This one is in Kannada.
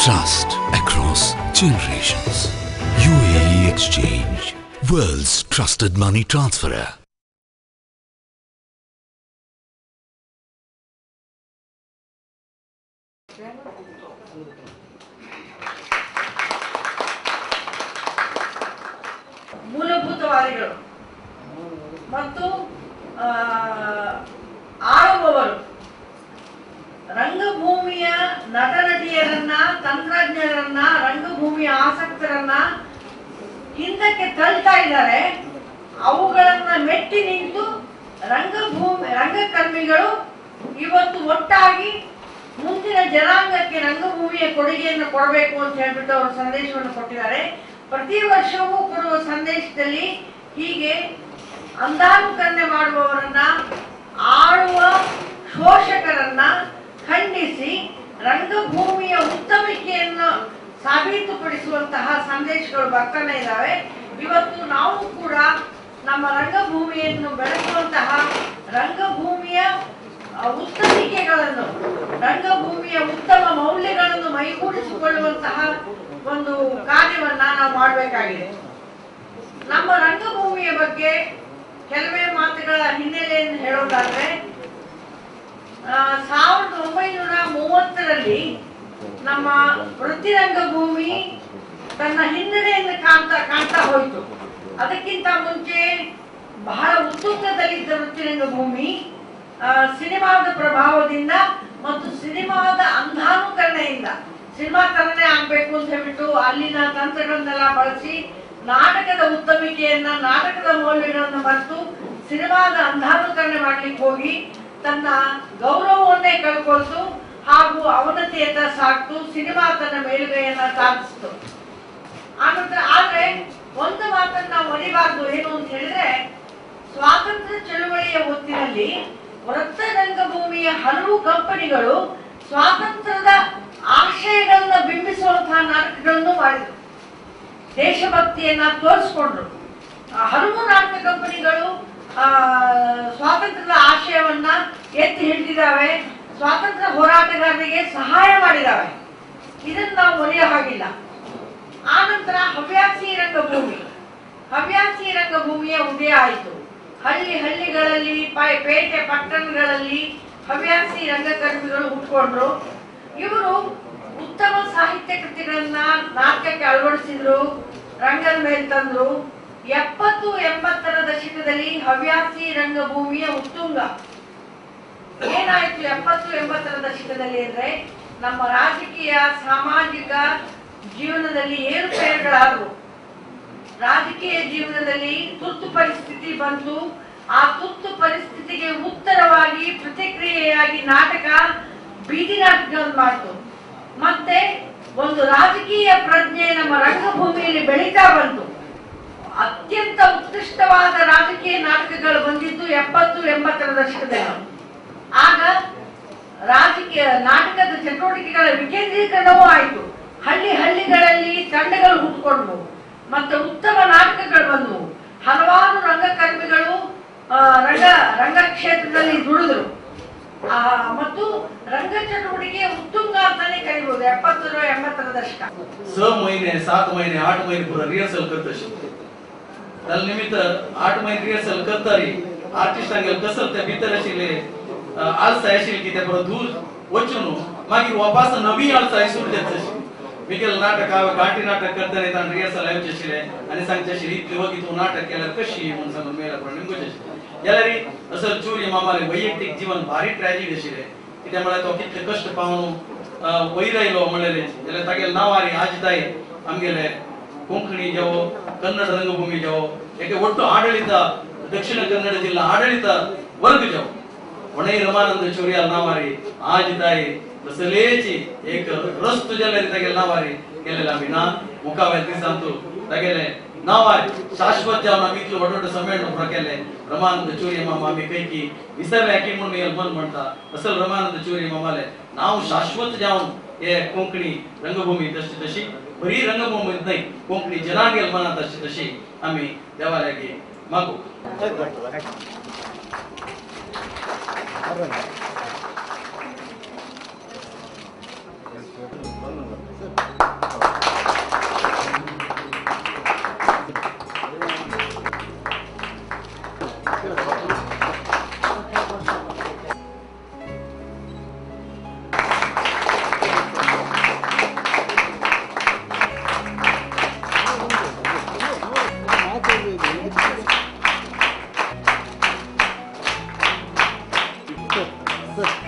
Trust across generations. UAE Exchange, world's trusted money transferer. ಮೂಲಭೂತವಾದಿಗಳು ಮತ್ತು ಆಳುವವರು ರಂಗಭೂಮಿಯ ನಟನಟಿಯರನ್ನ, ತಂತ್ರಜ್ಞರನ್ನ, ರಂಗಭೂಮಿಯ ಆಸಕ್ತರನ್ನ ಹಿಂದಕ್ಕೆ ತಳ್ತಾ ಇದ್ದಾರೆ. ಅವುಗಳನ್ನ ಮೆಟ್ಟಿ ನಿಂತು ರಂಗಕರ್ಮಿಗಳು ಇವತ್ತು ಒಟ್ಟಾಗಿ ಮುಂದಿನ ಜನಾಂಗಕ್ಕೆ ರಂಗಭೂಮಿಯ ಕೊಡುಗೆಯನ್ನು ಕೊಡಬೇಕು ಅಂತ ಹೇಳ್ಬಿಟ್ಟು ಅವರು ಸಂದೇಶವನ್ನು ಕೊಟ್ಟಿದ್ದಾರೆ. ಪ್ರತಿ ವರ್ಷವೂ ಕೊಡುವ ಸಂದೇಶದಲ್ಲಿ ಹೀಗೆ ಅಂಧಾನುಕರಣೆ ಮಾಡುವವರನ್ನ, ಆಳುವ ಶೋಷಕರನ್ನ ಖಂಡಿಸಿ ರಂಗಭೂಮಿಯ ಉತ್ತಮಿಕೆಯನ್ನು ಸಾಬೀತುಪಡಿಸುವಂತಹ ಸಂದೇಶಗಳು ಬರ್ತಾನೆ ಇದ್ದಾವೆ. ಇವತ್ತು ನಾವು ಕೂಡ ನಮ್ಮ ರಂಗಭೂಮಿಯನ್ನು ಬೆಳೆಸುವಂತಹ ರಂಗಭೂಮಿಯ ಉತ್ತಮಿಕೆಗಳನ್ನು, ರಂಗಭೂಮಿಯ ಉತ್ತಮ ಮೌಲ್ಯಗಳನ್ನು ಮೈಗೂಡಿಸಿಕೊಳ್ಳುವಂತಹ ಒಂದು ಕಾರ್ಯವನ್ನ ನಾವು ಮಾಡಬೇಕಾಗಿದೆ. ನಮ್ಮ ರಂಗಭೂಮಿಯ ಬಗ್ಗೆ ಕೆಲವೇ ಮಾತುಗಳ ಹಿನ್ನೆಲೆಯನ್ನು ಹೇಳೋದಾದ್ರೆ, 1930ರಲ್ಲಿ ನಮ್ಮ ವೃತ್ತಿರಂಗಭೂಮಿ ತನ್ನ ಹಿನ್ನಡೆಯನ್ನು ಕಾಣ್ತಾ ಹೋಯಿತು. ಅದಕ್ಕಿಂತ ಮುಂಚೆ ಬಹಳ ಉತ್ತುಂಗದಲ್ಲಿದ್ದ ವೃತ್ತಿರಂಗಭೂಮಿ ಸಿನಿಮಾದ ಪ್ರಭಾವದಿಂದ ಮತ್ತು ಸಿನಿಮಾದ ಅಂಧಾನುಕರಣೆಯಿಂದ, ಸಿನಿಮಾ ತರನೇ ಆಗ್ಬೇಕು ಅಂತ ಹೇಳ್ಬಿಟ್ಟು ಅಲ್ಲಿನ ತಂತ್ರಗಳನ್ನೆಲ್ಲ ಬಳಸಿ ನಾಟಕದ ಉತ್ತಮಿಕೆಯನ್ನ, ನಾಟಕದ ಮೌಲ್ಯಗಳನ್ನು ಮರೆತು ಸಿನಿಮಾದ ಅಂಧಾನುಕರಣೆ ಮಾಡ್ಲಿಕ್ಕೆ ಹೋಗಿ ತನ್ನ ಗೌರವವನ್ನೇ ಕಳ್ಕೊಳ್ತು ಹಾಗೂ ಅವನತಿಯತ್ತ ಸಾಕ್ತು. ಸಿನಿಮಾ ತನ್ನ ಮೇಲುಗೈಯನ್ನ ಸಾಧಿಸಿತು. ಆದ್ರೆ ಒಂದು ಮಾತನ್ನ ನಾವು ಮರಿಬಾರ್ದು. ಏನು ಅಂತ ಹೇಳಿದ್ರೆ, ಸ್ವಾತಂತ್ರ್ಯ ಚಳುವಳಿಯ ಹೊತ್ತಿನಲ್ಲಿ ವೃತ್ತ ರಂಗಭೂಮಿಯ ಹಲವು ಕಂಪನಿಗಳು ಸ್ವಾತಂತ್ರ್ಯದ ಆಶಯಗಳನ್ನ ಬಿಂಬಿಸುವಂತಹ ನಾಟಕಗಳನ್ನು ಮಾಡಿದ್ರು, ದೇಶಭಕ್ತಿಯನ್ನ ತೋರಿಸ್ಕೊಂಡ್ರು. ಹಲವು ನಾಟಕ ಕಂಪನಿಗಳು ಸ್ವಾತಂತ್ರ್ಯದ ಆಶಯವನ್ನ ಎತ್ತಿ ಹಿಡಿದಿದ್ದಾವೆ, ಸ್ವಾತಂತ್ರ್ಯ ಹೋರಾಟಗಾರರಿಗೆ ಸಹಾಯ ಮಾಡಿದ್ದಾವೆ. ಇದನ್ನು ನಾವು ಮರೆಯೋ ಹಾಗಿಲ್ಲ. ಆನಂತರ ಹವ್ಯಾಸಿ ರಂಗಭೂಮಿಯ ಉದಯ ಆಯಿತು. ಹಳ್ಳಿಗಳಲ್ಲಿ, ಪೇಟೆ ಪಟ್ಟಣಗಳಲ್ಲಿ ಹವ್ಯಾಸಿ ರಂಗಕರ್ಮಿಗಳು ಹುಟ್ಕೊಂಡ್ರು. ಇವರು ಉತ್ತಮ ಸಾಹಿತ್ಯ ಕೃತಿಗಳನ್ನ ನಾಟಕಕ್ಕೆ ಅಳವಡಿಸಿದ್ರು, ರಂಗದ ಮೇಲೆ ತಂದ್ರು. 70-80ರ ದಶಕದಲ್ಲಿ ಹವ್ಯಾಸಿ ರಂಗಭೂಮಿಯ ಉತ್ತುಂಗ. ಏನಾಯ್ತು 70-80ರ ದಶಕದಲ್ಲಿ ಅಂದ್ರೆ, ನಮ್ಮ ರಾಜಕೀಯ ಸಾಮಾಜಿಕ ಜೀವನದಲ್ಲಿ ಏರುಪೇರುಗಳಾದವು. ರಾಜಕೀಯ ಜೀವನದಲ್ಲಿ ತುರ್ತು ಪರಿಸ್ಥಿತಿ ಬಂತು. ಆ ತುರ್ತು ಪರಿಸ್ಥಿತಿಗೆ ಉತ್ತರವಾಗಿ, ಪ್ರತಿಕ್ರಿಯೆಯಾಗಿ ನಾಟಕ, ಬೀದಿ ನಾಟಕಗಳನ್ನು ಮಾಡ್ತು. ಮತ್ತೆ ಒಂದು ರಾಜಕೀಯ ಪ್ರಜ್ಞೆ ನಮ್ಮ ರಂಗಭೂಮಿಯಲ್ಲಿ ಬೆಳೀತಾ ಬಂತು. ಅತ್ಯಂತ ಉತ್ಕೃಷ್ಟವಾದ ರಾಜಕೀಯ ನಾಟಕಗಳು ಬಂದಿದ್ದು 70-80ರ ದಶಕದಲ್ಲಿ. ಆಗ ರಾಜಕೀಯ ನಾಟಕದ ಚಟುವಟಿಕೆಗಳ ವಿಕೇಂದ್ರೀಕರಣವೂ ಆಯಿತು. ಹಳ್ಳಿಗಳಲ್ಲಿ ತಂಡಗಳು ಹುಟ್ಟುಕೊಂಡ್ವು, ಮತ್ತೆ ಉತ್ತಮ ನಾಟಕಗಳು ಬಂದವು. ಹಲವಾರು ರಂಗಕರ್ಮಿಗಳು ರಂಗಕ್ಷೇತ್ರದಲ್ಲಿ ದುಡಿದ್ರು ಮತ್ತು ರಂಗ ಚಟುವಟಿಕೆ ಉತ್ತುಂಗ ಅಂತಾನೆ ಕರೀಬಹುದು. 70-80ರ ದಶಕ 6 महिने 7 महिने 8 महिने पूरा रिहर्सल करत आशिल्ले. त्या निमित्त 8 महिने रिहर्सल करतारी आर्टिस्टांगेल कसर त्या भितर आशिल्ले आळसाय आशिल्ली की त्या बरो दूर वचून मागीर वापस नवी आळसाय सुरू जात आशिल्ली. मिगेल नाटक गांठी नाटक करताना ताण रिहर्सल आयोजन आशिल्ले आनी सांगचे आशिल्ले इतले वगी तू नाटक केल्यार कशी म्हणून सांगून मेला पण निमगोचे आशिल्ले. जाल्यार असर चोरी मामाले वैयक्तीक जीवन भारी ट्रॅजिडी आशिल्ले. कित्याक म्हळ्यार तो कितले कष्ट पावून वयर आयलो म्हणलेले. जाल्यार तागेले नांवारी आजताय आमगेले कोंकणी जावो, कन्नड रंगभूमी जावो, एके ಒಟ್ಟು ಆಡಳಿತ ದಕ್ಷಿಣ ಕನ್ನಡ ಜಿಲ್ಲಾ ಆಡಳಿತ ವರ್ಗ जावो वणई रमानंद चोरियाल नावारी आजताय बसलेची एक रस्त जाल्यार तागेले नावारी केलेला आमी ना मुखावेल दिसांतू तागेले नावार शाश्वत जावन आमी इतलो व्हड सम्मेलन पुरो केले. रमानंद चोरी मामा आमी कैकी विसरले की म्हणून हे मन म्हणटा. असल रमानंद चोरी मामाले नाव शाश्वत जावन हे कोंकणी रंगभूमी तशी बरी रंगभूमी नाही, कोंकणी जनांगेल मनात तशी आमी देवाल्यागे मागू. सर